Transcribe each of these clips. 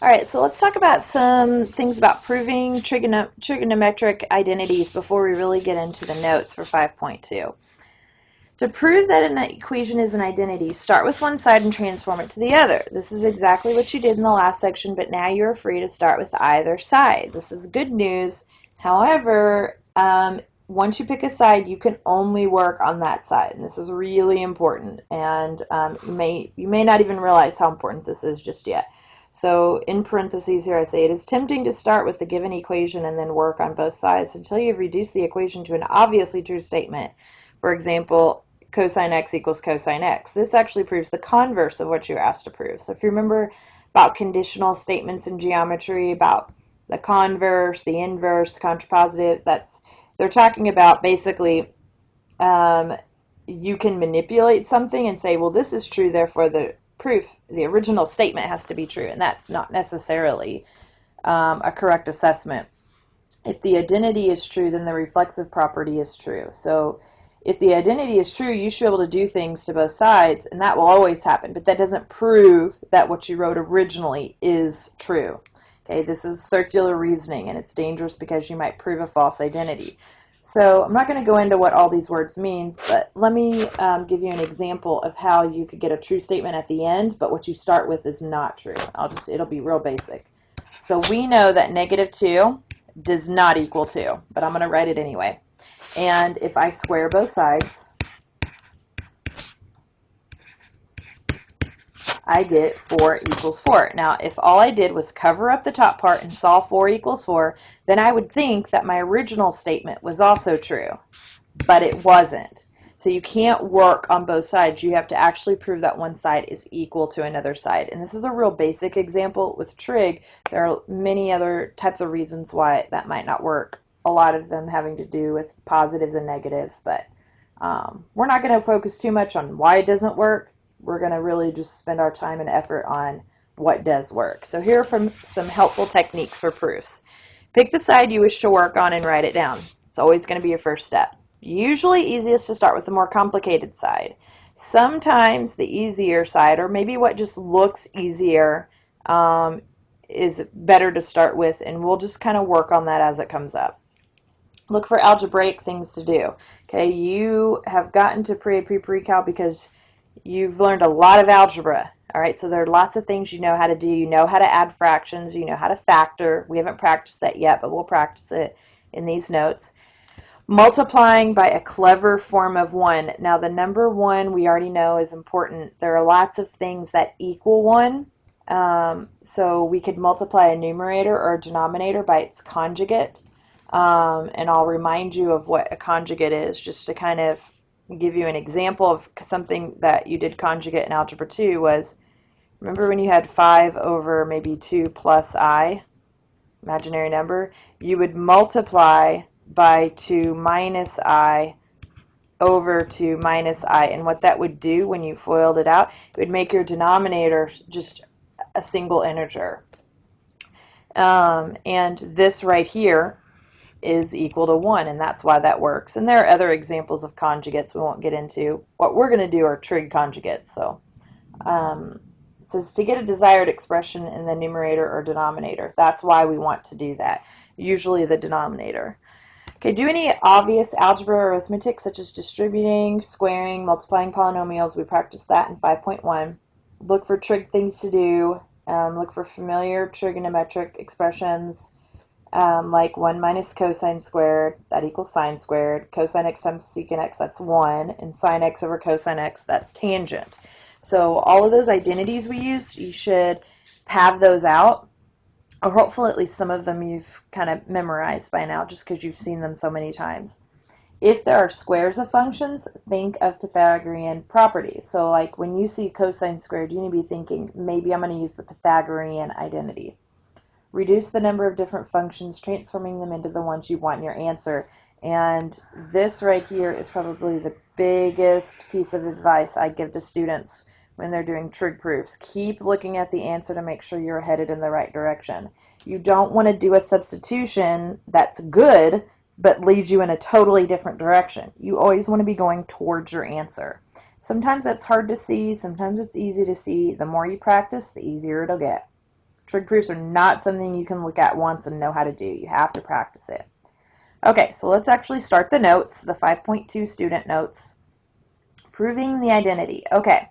All right, so let's talk about some things about proving trigonometric identities before we really get into the notes for 5.2. To prove that an equation is an identity, start with one side and transform it to the other. This is exactly what you did in the last section, but now you're free to start with either side. This is good news. However, once you pick a side, you can only work on that side, and this is really important, and you may not even realize how important this is just yet. So in parentheses here I say, it is tempting to start with the given equation and then work on both sides until you've reduced the equation to an obviously true statement. For example, cosine x equals cosine x. This actually proves the converse of what you're asked to prove. So if you remember about conditional statements in geometry, about the converse, the inverse, the contrapositive, they're talking about basically you can manipulate something and say, well, this is true, therefore the original statement has to be true, and that's not necessarily a correct assessment. If the identity is true, then the reflexive property is true. So if the identity is true, you should be able to do things to both sides, and that will always happen, but that doesn't prove that what you wrote originally is true. Okay, this is circular reasoning, and it's dangerous because you might prove a false identity. So I'm not going to go into what all these words means, but let me give you an example of how you could get a true statement at the end, but what you start with is not true. It'll be real basic. So we know that -2 does not equal 2, but I'm going to write it anyway. And if I square both sides, I get 4 equals 4. Now, if all I did was cover up the top part and saw 4 equals 4, then I would think that my original statement was also true, but it wasn't. So you can't work on both sides. You have to actually prove that one side is equal to another side. And this is a real basic example. With trig, there are many other types of reasons why that might not work. A lot of them having to do with positives and negatives, but we're not going to focus too much on why it doesn't work. We're going to really just spend our time and effort on what does work. So here are some helpful techniques for proofs. Pick the side you wish to work on and write it down. It's always going to be your first step. Usually easiest to start with the more complicated side. Sometimes the easier side, or maybe what just looks easier, is better to start with, and we'll just kind of work on that as it comes up. Look for algebraic things to do. Okay, you have gotten to pre-cal because you've learned a lot of algebra. All right, so there are lots of things you know how to do. You know how to add fractions. You know how to factor. We haven't practiced that yet, but we'll practice it in these notes. Multiplying by a clever form of 1. Now, the number 1 we already know is important. There are lots of things that equal 1. So we could multiply a numerator or a denominator by its conjugate. And I'll remind you of what a conjugate is, just to kind of give you an example of something that you did conjugate in Algebra 2 was, remember when you had 5 over maybe 2 plus I, imaginary number, you would multiply by 2 minus I over 2 minus I, and what that would do when you FOILed it out, it would make your denominator just a single integer. And this right here is equal to 1, and that's why that works. And there are other examples of conjugates we won't get into. What we're going to do are trig conjugates. So it says to get a desired expression in the numerator or denominator. That's why we want to do that, usually the denominator. Okay, do any obvious algebra or arithmetic such as distributing, squaring, multiplying polynomials. We practiced that in 5.1. Look for trig things to do. Look for familiar trigonometric expressions. Like 1 minus cosine squared, that equals sine squared. Cosine x times secant x, that's 1. And sine x over cosine x, that's tangent. So all of those identities we use, you should have those out. Or hopefully at least some of them you've kind of memorized by now, just because you've seen them so many times. If there are squares of functions, think of Pythagorean properties. So like when you see cosine squared, you need to be thinking, maybe I'm going to use the Pythagorean identity. Reduce the number of different functions, transforming them into the ones you want in your answer. And this right here is probably the biggest piece of advice I give to students when they're doing trig proofs. Keep looking at the answer to make sure you're headed in the right direction. You don't want to do a substitution that's good but leads you in a totally different direction. You always want to be going towards your answer. Sometimes that's hard to see, sometimes it's easy to see. The more you practice, the easier it'll get. Trig proofs are not something you can look at once and know how to do. You have to practice it. Okay, so let's actually start the notes, the 5.2 student notes. Proving the identity. Okay,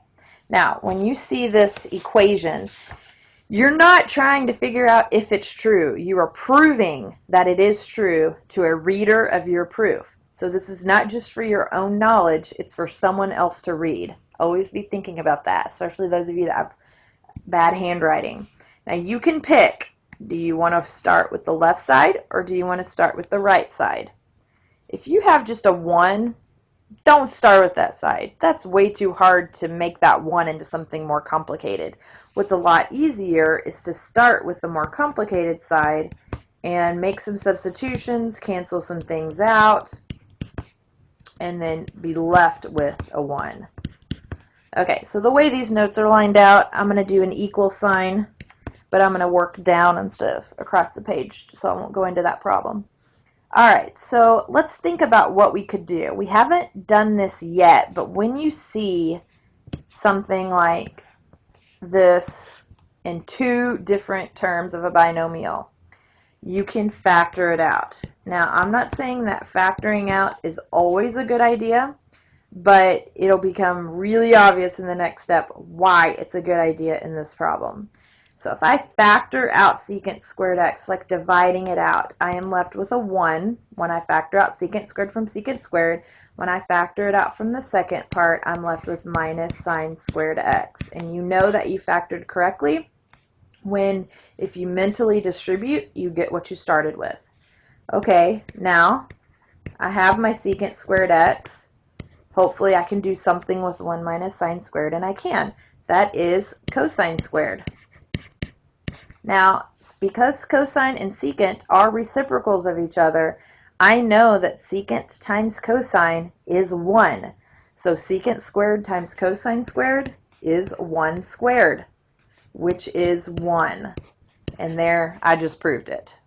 now when you see this equation, you're not trying to figure out if it's true. You are proving that it is true to a reader of your proof. So this is not just for your own knowledge, it's for someone else to read. Always be thinking about that, especially those of you that have bad handwriting. Now you can pick, do you want to start with the left side or do you want to start with the right side? If you have just a 1, don't start with that side. That's way too hard to make that 1 into something more complicated. What's a lot easier is to start with the more complicated side and make some substitutions, cancel some things out, and then be left with a 1. Okay, so the way these notes are lined out, I'm going to do an equal sign, but I'm going to work down instead of across the page, so I won't go into that problem. Alright, so let's think about what we could do. We haven't done this yet, but when you see something like this in 2 different terms of a binomial, you can factor it out. Now, I'm not saying that factoring out is always a good idea, but it'll become really obvious in the next step why it's a good idea in this problem. So if I factor out secant squared x, like dividing it out, I am left with a 1 when I factor out secant squared from secant squared. When I factor it out from the second part, I'm left with minus sine squared x. And you know that you factored correctly when, if you mentally distribute, you get what you started with. Okay, now I have my secant squared x. Hopefully I can do something with 1 minus sine squared, and I can. That is cosine squared. Now, because cosine and secant are reciprocals of each other, I know that secant times cosine is 1. So secant squared times cosine squared is 1 squared, which is 1. And there, I just proved it.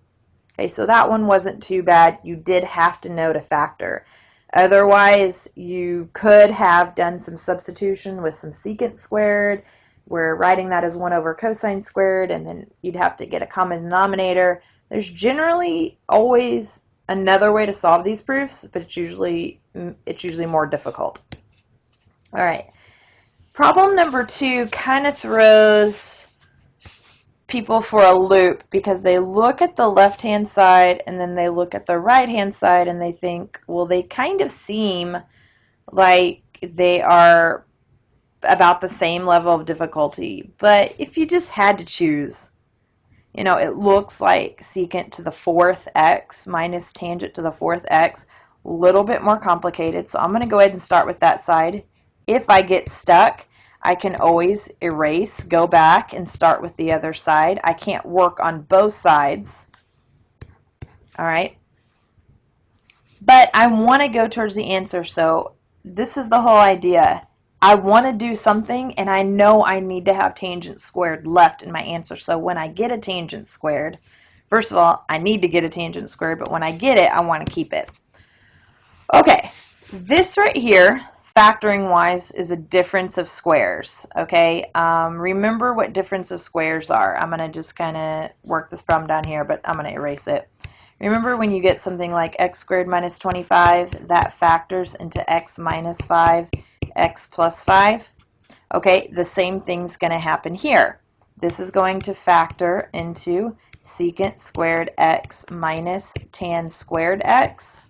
Okay, so that one wasn't too bad. You did have to know to factor. Otherwise, you could have done some substitution with some secant squared, where writing that as 1 over cosine squared, and then you'd have to get a common denominator. There's generally always another way to solve these proofs, but it's usually more difficult. All right. Problem number 2 kind of throws people for a loop because they look at the left-hand side and then they look at the right-hand side and they think, well, they kind of seem like they are about the same level of difficulty. But if you just had to choose, you know, it looks like secant to the 4th x minus tangent to the 4th x, a little bit more complicated. So I'm going to go ahead and start with that side. If I get stuck, I can always erase, go back, and start with the other side. I can't work on both sides. All right. But I want to go towards the answer, so this is the whole idea. I want to do something, and I know I need to have tangent squared left in my answer. So when I get a tangent squared, first of all, I need to get a tangent squared, but when I get it, I want to keep it. Okay, this right here, factoring-wise, is a difference of squares, okay? Remember what difference of squares are. I'm going to just kind of work this problem down here, but I'm going to erase it. Remember when you get something like x squared minus 25, that factors into x minus 5, x plus 5. Okay, the same thing's going to happen here. This is going to factor into secant squared x minus tan squared x.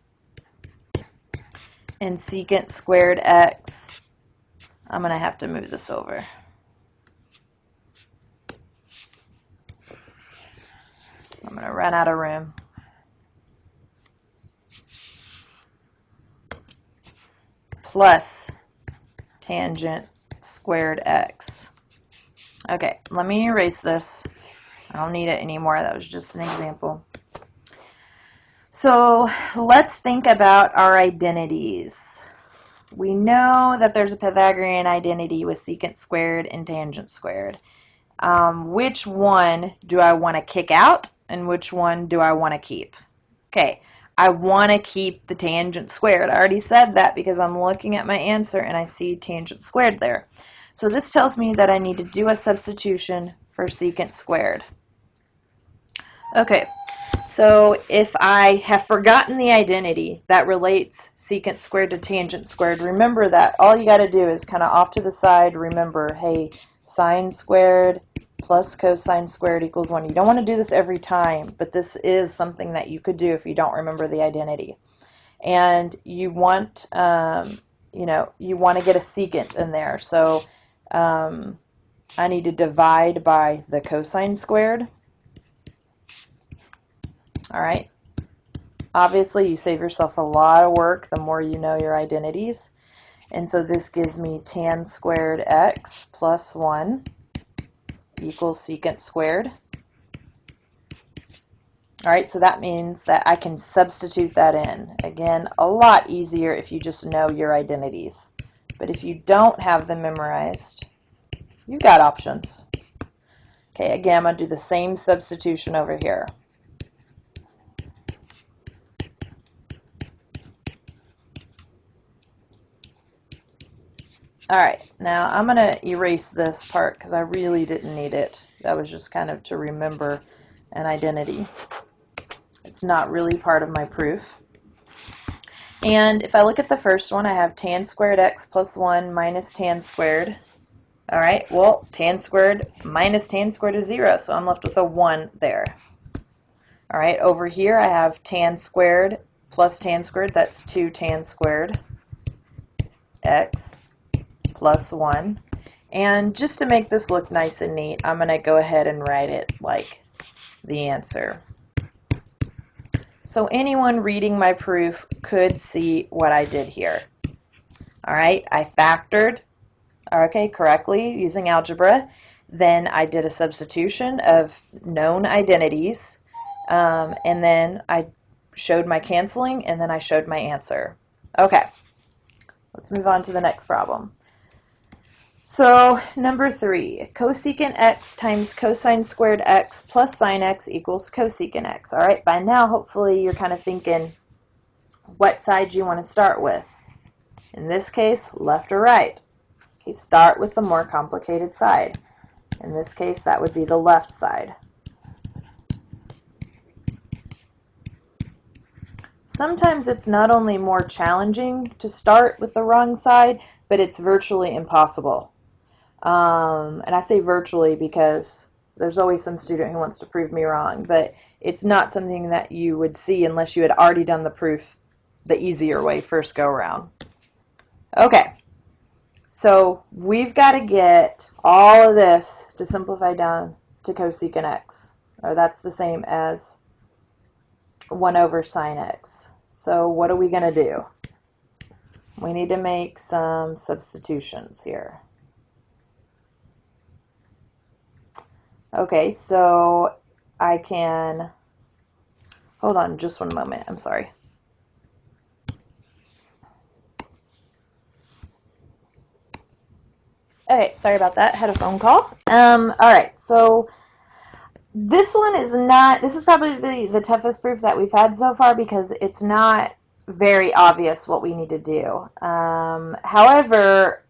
And secant squared x, I'm going to have to move this over. I'm going to run out of room. Plus tangent squared x. Okay, let me erase this. I don't need it anymore. That was just an example. So let's think about our identities. We know that there's a Pythagorean identity with secant squared and tangent squared. Which one do I want to kick out and which one do I want to keep? Okay, I want to keep the tangent squared. I already said that because I'm looking at my answer and I see tangent squared there. So this tells me that I need to do a substitution for secant squared. Okay, so if I have forgotten the identity that relates secant squared to tangent squared, remember that all you got to do is kind of off to the side remember, hey, sine squared plus cosine squared equals 1. You don't want to do this every time, but this is something that you could do if you don't remember the identity. And you want, you want to get a secant in there. So I need to divide by the cosine squared. All right. Obviously, you save yourself a lot of work the more you know your identities. And so this gives me tan squared x plus 1 equals secant squared. All right, so that means that I can substitute that in. Again, a lot easier if you just know your identities. But if you don't have them memorized, you've got options. Okay, again, I'm going to do the same substitution over here. All right, now I'm going to erase this part because I really didn't need it. That was just kind of to remember an identity. It's not really part of my proof. And if I look at the first one, I have tan squared x plus 1 minus tan squared. All right, well, tan squared minus tan squared is 0, so I'm left with a 1 there. All right, over here I have tan squared plus tan squared. That's 2 tan squared x plus 1. And just to make this look nice and neat, I'm going to go ahead and write it like the answer. So anyone reading my proof could see what I did here. All right, I factored, okay, correctly using algebra. Then I did a substitution of known identities, and then I showed my canceling, and then I showed my answer. Okay, let's move on to the next problem. So number 3, cosecant x times cosine squared x plus sine x equals cosecant x. All right, by now hopefully you're kind of thinking what side you want to start with. In this case, left or right. Okay, start with the more complicated side. In this case, that would be the left side. Sometimes it's not only more challenging to start with the wrong side, but it's virtually impossible. And I say virtually because there's always some student who wants to prove me wrong, but it's not something that you would see unless you had already done the proof the easier way first go around. Okay, so we've got to get all of this to simplify down to cosecant x, or that's the same as 1 over sine x. So what are we going to do? We need to make some substitutions here. Okay, so I can, hold on just one moment, I'm sorry. Okay, sorry about that, had a phone call. Alright, so this one is not, this is probably the toughest proof that we've had so far because it's not very obvious what we need to do. However,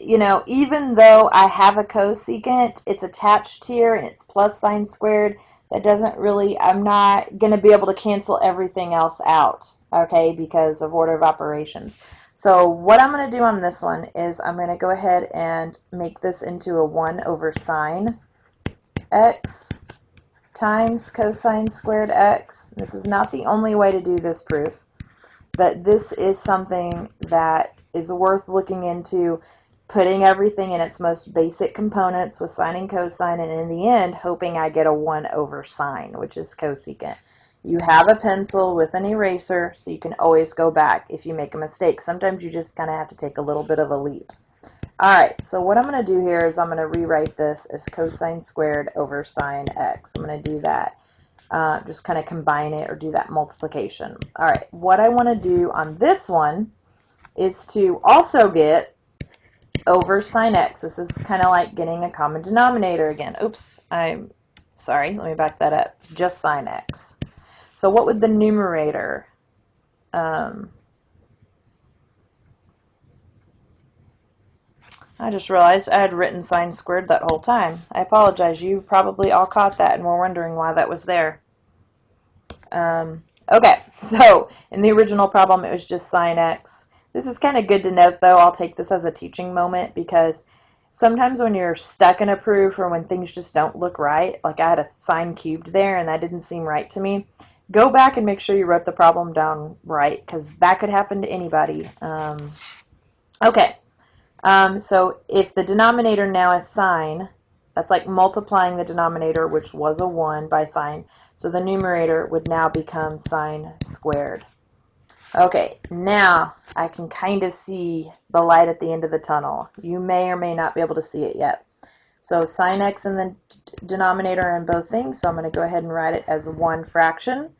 you know, even though I have a cosecant, it's attached here and it's plus sine squared, that doesn't really, I'm not going to be able to cancel everything else out, okay, because of order of operations. So what I'm going to do on this one is I'm going to go ahead and make this into a 1 over sine x times cosine squared x. This is not the only way to do this proof, but this is something that is worth looking into, putting everything in its most basic components with sine and cosine, and in the end, hoping I get a 1 over sine, which is cosecant. You have a pencil with an eraser, so you can always go back if you make a mistake. Sometimes you just kind of have to take a little bit of a leap. Alright, so what I'm going to do here is I'm going to rewrite this as cosine squared over sine x. I'm going to do that. Just kind of combine it or do that multiplication. Alright, what I want to do on this one is to also get over sine x. This is kind of like getting a common denominator again. Oops, I'm sorry, let me back that up. Just sine x. So what would the numerator I just realized I had written sine squared that whole time. I apologize. You probably all caught that and were wondering why that was there. Okay, so in the original problem, it was just sine x. This is kind of good to note, though. I'll take this as a teaching moment because sometimes when you're stuck in a proof or when things just don't look right, like I had a sine cubed there and that didn't seem right to me, go back and make sure you wrote the problem down right because that could happen to anybody. Okay. So if the denominator now is sine, that's like multiplying the denominator, which was a 1, by sine. So the numerator would now become sine squared. Okay, now I can kind of see the light at the end of the tunnel. You may or may not be able to see it yet. So sine x in the denominator in both things, so I'm going to go ahead and write it as one fraction.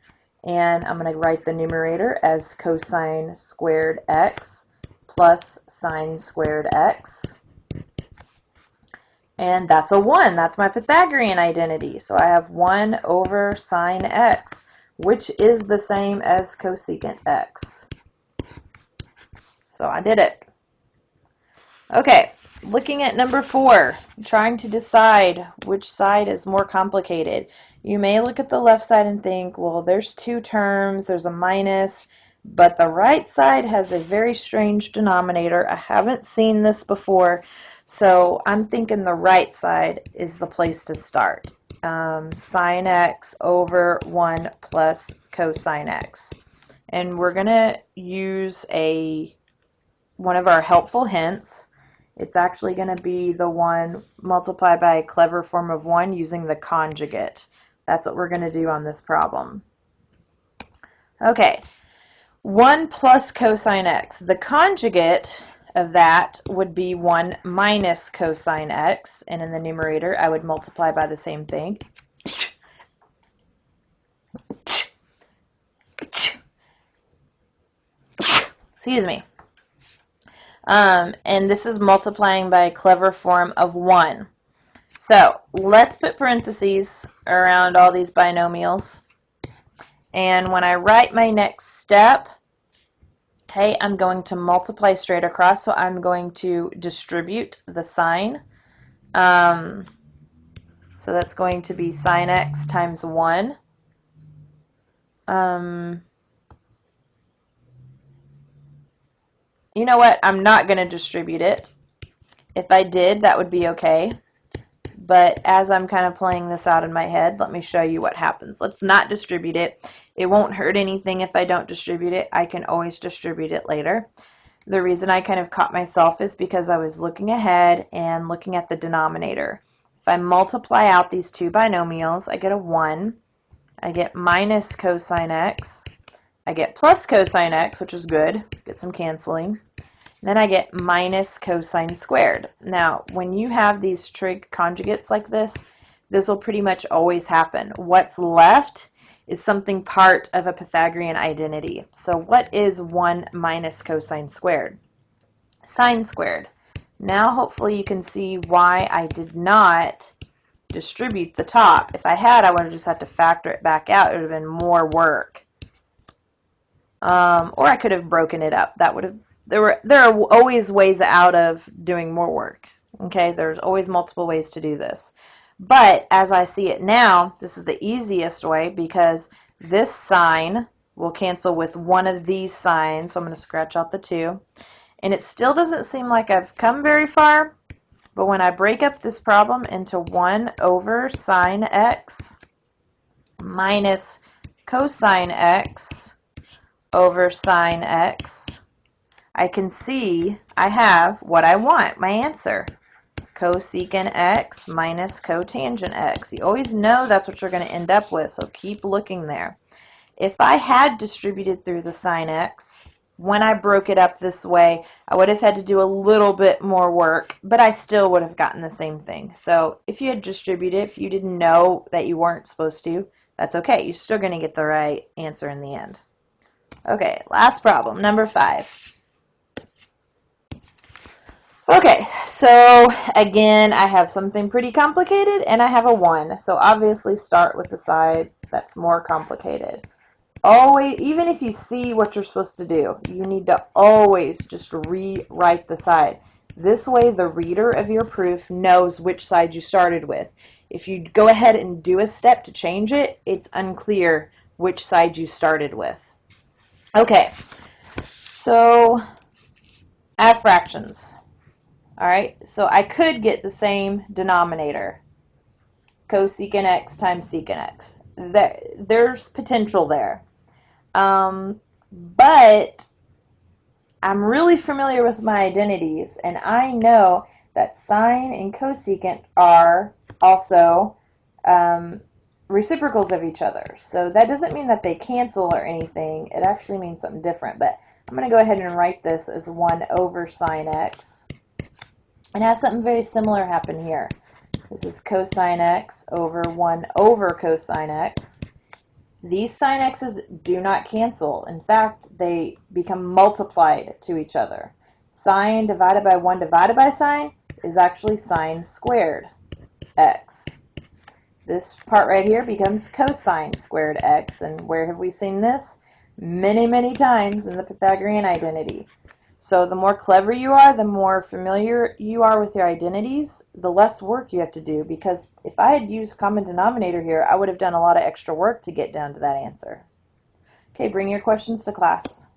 And I'm going to write the numerator as cosine squared x plus sine squared x. And that's a 1. That's my Pythagorean identity. So I have 1 over sine x, which is the same as cosecant x. So I did it. Okay, looking at number 4, trying to decide which side is more complicated. You may look at the left side and think, well, there's 2 terms, there's a minus, but the right side has a very strange denominator. I haven't seen this before, so I'm thinking the right side is the place to start. Sine x over 1 plus cosine x. And we're going to use one of our helpful hints. It's actually going to be the one multiplied by a clever form of 1 using the conjugate. That's what we're going to do on this problem. Okay, 1 plus cosine x. The conjugate of that would be 1 minus cosine x, and in the numerator I would multiply by the same thing. Excuse me. And this is multiplying by a clever form of 1. So let's put parentheses around all these binomials. And when I write my next step, okay, I'm going to multiply straight across, so I'm going to distribute the sign. So that's going to be sine x times 1. You know what? I'm not going to distribute it. If I did, that would be okay. But as I'm kind of playing this out in my head, let me show you what happens. Let's not distribute it. It won't hurt anything if I don't distribute it. I can always distribute it later. The reason I kind of caught myself is because I was looking ahead and looking at the denominator. If I multiply out these two binomials, I get a 1. I get minus cosine x. I get plus cosine x, which is good. Get some canceling. Then I get minus cosine squared. Now, when you have these trig conjugates like this will pretty much always happen. What's left is something part of a Pythagorean identity. So what is 1 minus cosine squared? Sine squared. Now hopefully you can see why I did not distribute the top. If I had, I would have just had to factor it back out. It would have been more work. Or I could have broken it up. That would have There are always ways out of doing more work. Okay, there's always multiple ways to do this. But as I see it now, this is the easiest way because this sign will cancel with one of these signs. So I'm going to scratch out the 2. And it still doesn't seem like I've come very far. But when I break up this problem into 1 over sine x minus cosine x over sine x, I can see I have what I want, my answer. Cosecant x minus cotangent x. You always know that's what you're going to end up with, so keep looking there. If I had distributed through the sine x, when I broke it up this way, I would have had to do a little bit more work, but I still would have gotten the same thing. So if you had distributed, if you didn't know that you weren't supposed to, that's okay. You're still going to get the right answer in the end. Okay, last problem, number 5. Okay, so again, I have something pretty complicated and I have a 1. So obviously start with the side that's more complicated. Always, even if you see what you're supposed to do, you need to always just rewrite the side. This way the reader of your proof knows which side you started with. If you go ahead and do a step to change it, it's unclear which side you started with. Okay, so add fractions. All right, so I could get the same denominator, cosecant x times secant x. There's potential there. But I'm really familiar with my identities, and I know that sine and cosecant are also reciprocals of each other. So that doesn't mean that they cancel or anything. It actually means something different. But I'm going to go ahead and write this as 1 over sine x. And have something very similar happen here. This is cosine x over 1 over cosine x. These sine x's do not cancel. In fact, they become multiplied to each other. Sine divided by 1 divided by sine is actually sine squared x. This part right here becomes cosine squared x. And where have we seen this? Many, many times in the Pythagorean identity. So the more clever you are, the more familiar you are with your identities, the less work you have to do, because if I had used common denominator here, I would have done a lot of extra work to get down to that answer. Okay, bring your questions to class.